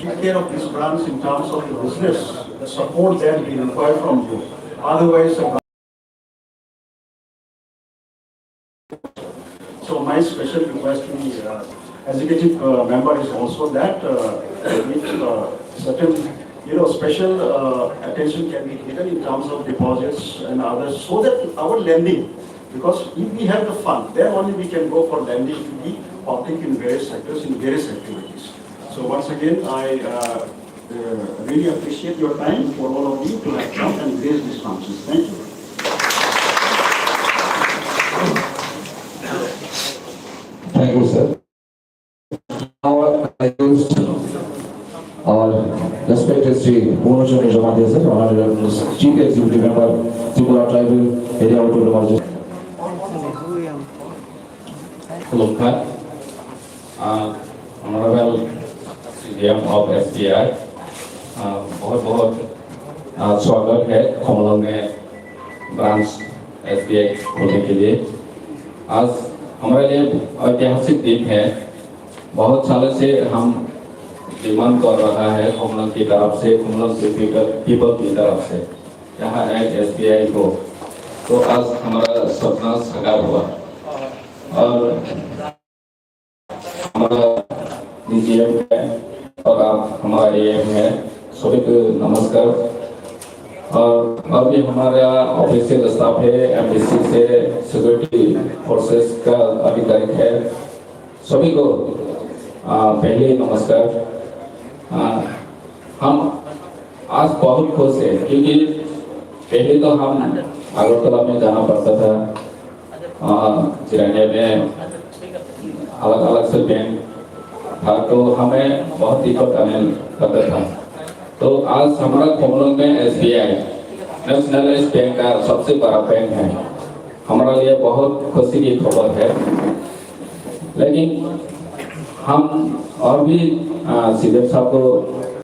take care of this branch in terms of the business, the support that we require from you. Otherwise, so my special request to the executive member is also that certain, special attention can be given in terms of deposits and others, so that our lending, because if we have the fund, then only we can go for lending to the public in various sectors, in various activities. So once again, I really appreciate your time for all of you to have come and raise these functions. Thank you. Thank you, sir. Now I use our respected Sri Khumulwng sir, Honorable Chief Executive Member, Tripura Tribal Area Autonomous. Khumulwng, Honorable CDM of SBI, बहुत बहुत स्वागत है खुमलुंग में branch SBI खोलने के लिए। आज हमारे लिए ऐतिहासिक दिन है। बहुत सालों से हम डिमांड कर रहा है खुमलुंग की तरफ से, खुमलुंग पीपल की तरफ से यहाँ एक SBI हो, तो आज हमारा सपना साकार हुआ। और हमारा DGM है और आप हमारा AM है, सभी को नमस्कार। और भी हमारा ऑफिशियल स्टाफ है, MBC से सिक्योरिटी फोर्सेस का अधिकारी है, सभी को पहले नमस्कार। हम आज बहुत खुश हैं क्योंकि पहले तो हम अगरतला में जाना पड़ता था, चिरानिया में अलग अलग से बैंक था, तो हमें बहुत दिक्कत आने लगता था। तो आज हमारा खुमलुंग में SBI नेशनलाइज्ड बैंक का सबसे बड़ा बैंक है, हमारे लिए बहुत खुशी की खबर है। लेकिन हम और भी सीधे साहब को